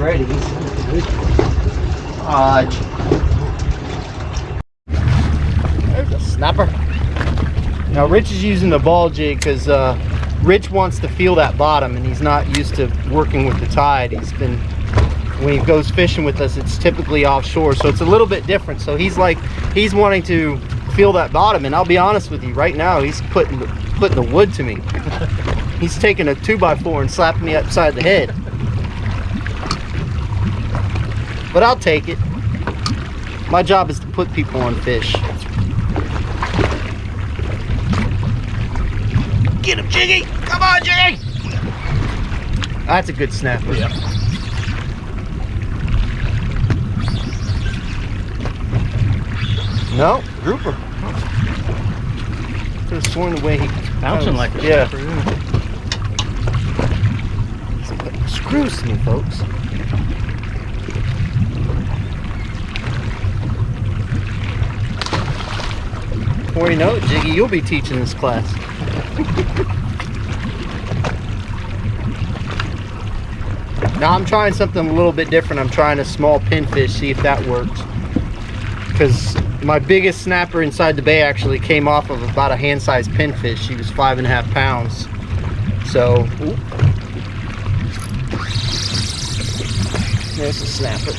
ready. There's a snapper. Now Rich is using the ball jig because Rich wants to feel that bottom, and he's not used to working with the tide. When he goes fishing with us, it's typically offshore, so it's a little bit different. So he's wanting to feel that bottom, and I'll be honest with you, right now he's putting the wood to me. He's taking a 2x4 and slapping me upside the head. But I'll take it. My job is to put people on fish. Get him, Jiggy! Come on, Jiggy! That's a good snapper. Yep. No, grouper. Could have sworn the way he bouncing like a snapper. Yeah. Screws to me, folks. Before you know it, Jiggy, you'll be teaching this class. Now I'm trying something a little bit different. I'm trying a small pinfish, see if that works. Because my biggest snapper inside the bay actually came off of about a hand-sized pinfish. She was 5.5 pounds. So, there's a snapper.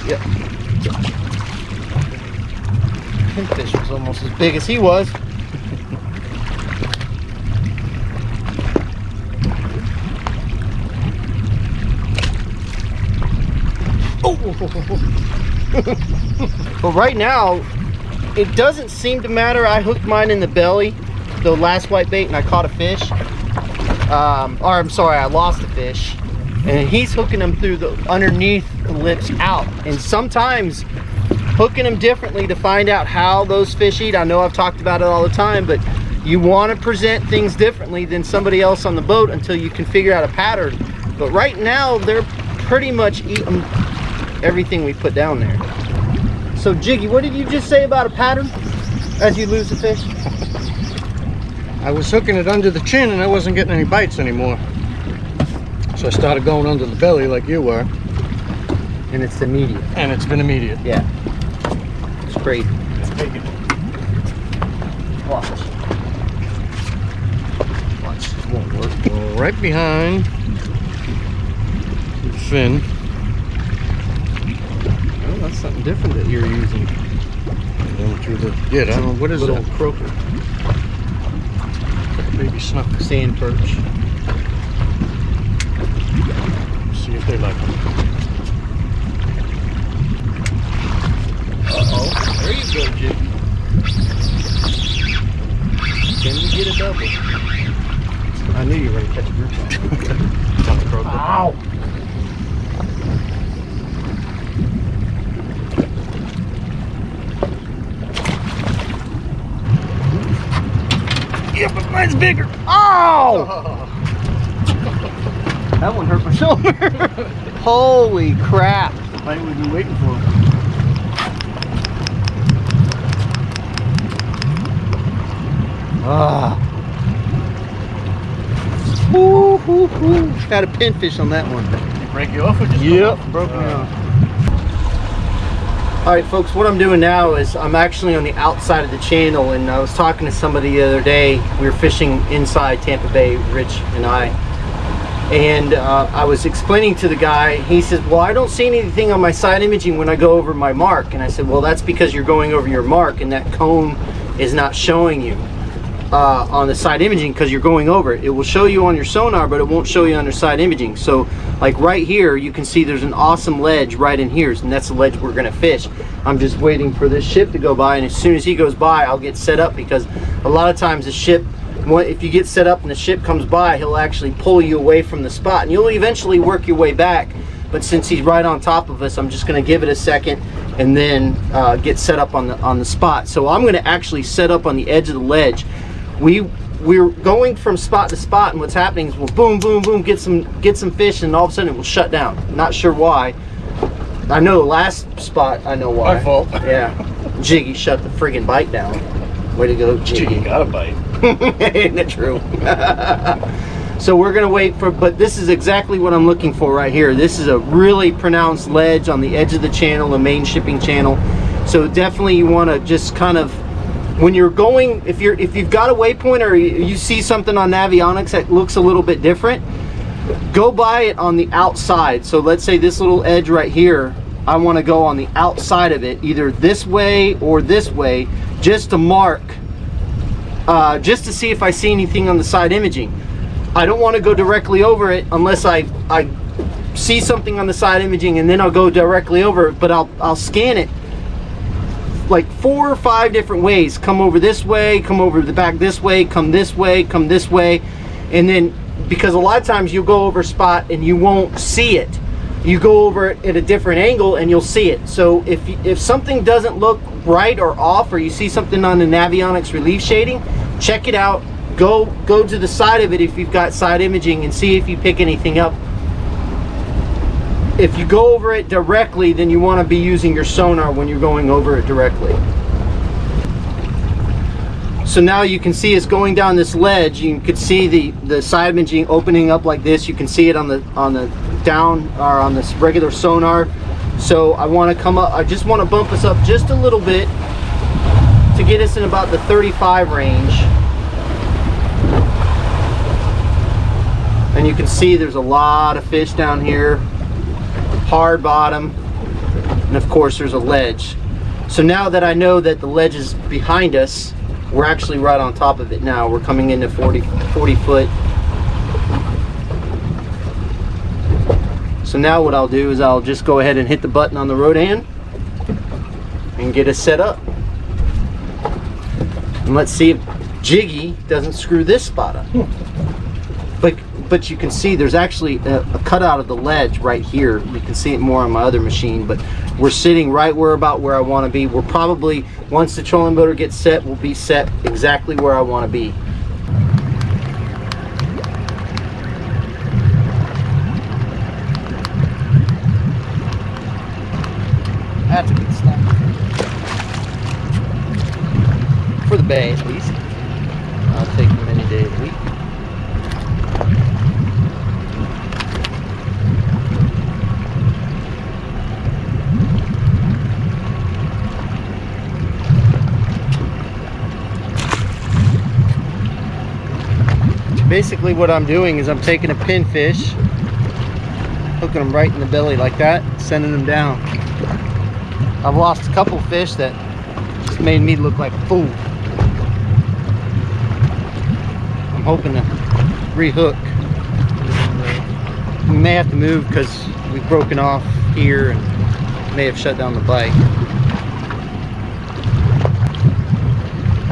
Yep. Pinfish was almost as big as he was. But right now, it doesn't seem to matter. I hooked mine in the belly, the last white bait, and I caught a fish. Or I'm sorry, I lost a fish. And he's hooking them through the underneath the lips out. And sometimes hooking them differently to find out how those fish eat. I know I've talked about it all the time, but you want to present things differently than somebody else on the boat until you can figure out a pattern. But right now, they're pretty much eating everything we put down there. So Jiggy, what did you just say about a pattern as you lose the fish? I was hooking it under the chin and I wasn't getting any bites anymore. So I started going under the belly like you were. And it's immediate. And it's been immediate. Yeah. It's great. Take it. Watch. Watch. It won't work. Well, right behind the fin. Oh, that's something different that you're using. Going through the, yeah, I don't know, what is little that? Croaker. Baby snuck. Sand perch. See if they like it. Uh-oh. There you go, Jiggy. Can we get a double? I knew you were going to catch a group. Ow! Yeah, but mine's bigger. Oh! That one hurt my shoulder. Holy crap. Fight we've been waiting for. Ah. Woo, woo, woo. Got a pinfish on that one. Did it break you off or just Yep, broke me off. Alright folks, what I'm doing now is I'm actually on the outside of the channel, and I was talking to somebody the other day. We were fishing inside Tampa Bay, Rich and I. And I was explaining to the guy, he says, well, I don't see anything on my side imaging when I go over my mark. And I said, well, that's because you're going over your mark and that cone is not showing you on the side imaging because you're going over it. It will show you on your sonar, but it won't show you on your side imaging. So like right here, you can see there's an awesome ledge right in here, and that's the ledge we're gonna fish. I'm just waiting for this ship to go by, and as soon as he goes by, I'll get set up, because a lot of times the ship, if you get set up and the ship comes by, he'll actually pull you away from the spot, and you'll eventually work your way back. But since he's right on top of us, I'm just going to give it a second and then get set up on the spot. So I'm going to actually set up on the edge of the ledge. We're going from spot to spot, and what's happening is we'll boom, boom, boom, get some fish, and all of a sudden it will shut down. Not sure why. I know the last spot, I know why. My fault. Yeah. Jiggy shut the friggin' bite down. Way to go, Jiggy. Jiggy got a bite. Ain't it true? So we're gonna wait for, but this is exactly what I'm looking for right here. This is a really pronounced ledge on the edge of the channel, the main shipping channel. So definitely you wanna just kind of, when you're going, if you've got a waypoint or you see something on Navionics that looks a little bit different, go by it on the outside. So let's say this little edge right here, I wanna go on the outside of it, either this way or this way, just to mark, just to see if I see anything on the side imaging. I don't want to go directly over it unless I see something on the side imaging, and then I'll go directly over it, but I'll scan it like 4 or 5 different ways. Come over this way, come over the back this way, come this way, come this way. And then, because a lot of times you'll go over a spot and you won't see it. You go over it at a different angle and you'll see it. So if something doesn't look right or off, or you see something on the Navionics relief shading, check it out. Go to the side of it if you've got side imaging and see if you pick anything up. If you go over it directly, then you want to be using your sonar when you're going over it directly. So now you can see it's going down this ledge. You can see the side imaging opening up like this. You can see it on the down, or on this regular sonar. So I want to come up, I just want to bump us up just a little bit to get us in about the 35 range. And you can see there's a lot of fish down here, hard bottom, and of course there's a ledge. So now that I know that the ledge is behind us, we're actually right on top of it now. We're coming into 40 foot. So now what I'll do is I'll just go ahead and hit the button on the Rodan and get us set up. And let's see if Jiggy doesn't screw this spot up. But you can see there's actually a cutout of the ledge right here. You can see it more on my other machine, but we're sitting right about where I want to be. We're probably, once the trolling motor gets set, we'll be set exactly where I want to be. That's a good snap. For the bay, at least. I'll take them any day of the week. Basically what I'm doing is I'm taking a pinfish, hooking them right in the belly like that, sending them down. I've lost a couple fish that just made me look like a fool. I'm hoping to rehook. We may have to move because we've broken off here and may have shut down the bite.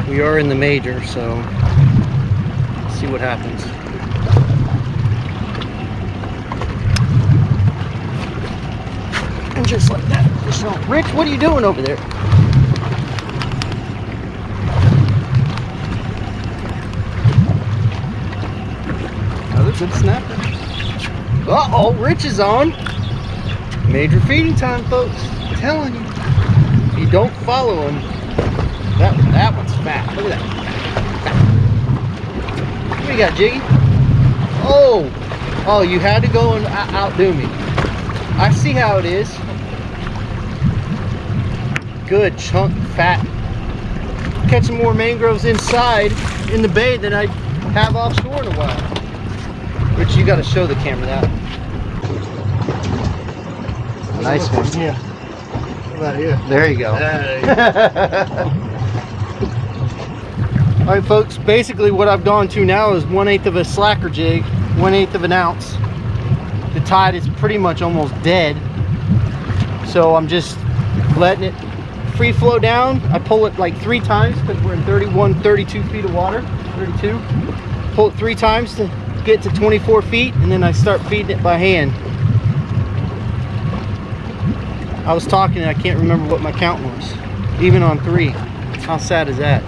We are in the major, so see what happens. And just like that. So, Rich, what are you doing over there? Another good snapper. Uh-oh, Rich is on. Major feeding time, folks. I'm telling you. If you don't follow him, that one's fat. Look at that. What do you got, Jiggy? Oh, you had to go and outdo me. I see how it is. Good chunk, fat. Catching more mangroves inside in the bay than I have offshore in a while. Rich, you got to show the camera that. Nice one. Yeah. Right here. There you go. All right, folks, basically what I've gone to now is 1/8 of a slacker jig, 1/8 of an ounce. The tide is pretty much almost dead. So I'm just letting it free flow down. I pull it like 3 times because we're in 32 feet of water, 32. Pull it 3 times to get to 24 feet, and then I start feeding it by hand. I was talking and I can't remember what my count was, even on 3. How sad is that?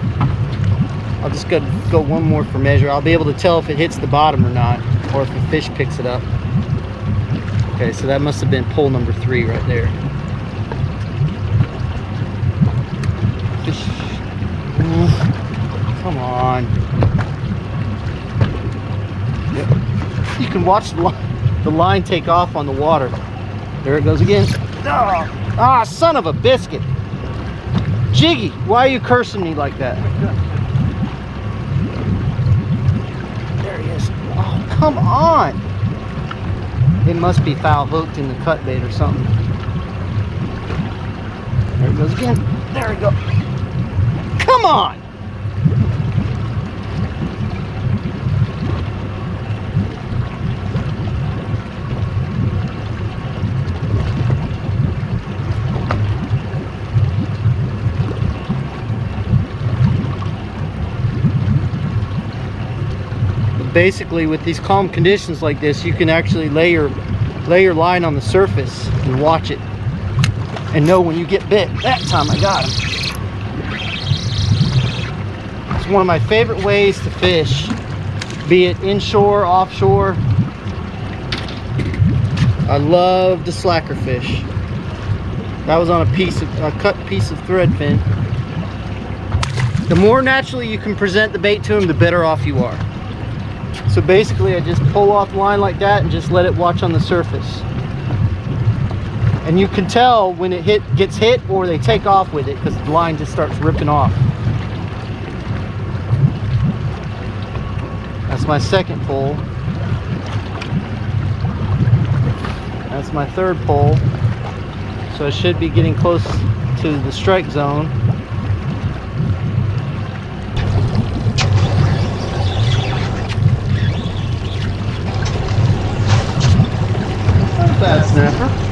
I'll just go one more for measure. I'll be able to tell if it hits the bottom or not, or if the fish picks it up. Okay, so that must have been pull number 3 right there. Fish. Come on. Yep. you can watch the line take off on the water. There it goes again. Ah, son of a biscuit. Jiggy, why are you cursing me like that? There he is. Oh, come on. It must be foul hooked in the cut bait or something. There it goes again. There we go. Come on. Basically, with these calm conditions like this, you can actually lay your line on the surface and watch it and know when you get bit. That time I got him. It's one of my favorite ways to fish, be it inshore, offshore. I love the slacker fish. That was on a cut piece of thread fin. The more naturally you can present the bait to him, the better off you are. So basically I just pull off the line like that and just let it watch on the surface. And you can tell when it gets hit or they take off with it, because the line just starts ripping off. That's my second pull. That's my third pull. So I should be getting close to the strike zone. Bad snapper.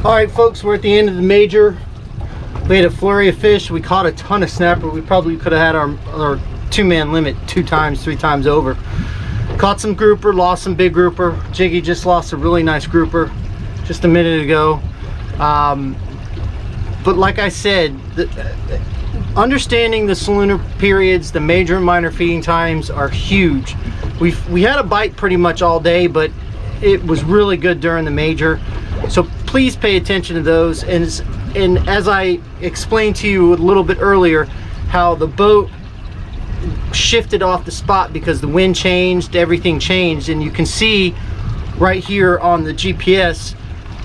Alright folks, we're at the end of the major. We had a flurry of fish. We caught a ton of snapper. We probably could have had our two-man limit 2 times, 3 times over. Caught some grouper, lost some big grouper. Jiggy just lost a really nice grouper just a minute ago. But like I said, understanding the salooner periods, the major and minor feeding times are huge. We had a bite pretty much all day, but it was really good during the major. So please pay attention to those. And as I explained to you a little bit earlier, how the boat shifted off the spot because the wind changed, everything changed, and you can see right here on the GPS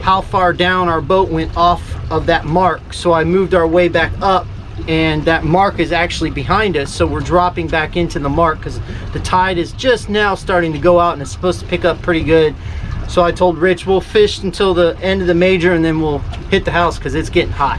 how far down our boat went off of that mark. So I moved our way back up, and that mark is actually behind us, so we're dropping back into the mark because the tide is just now starting to go out and it's supposed to pick up pretty good. So I told Rich we'll fish until the end of the major and then we'll hit the house because it's getting hot.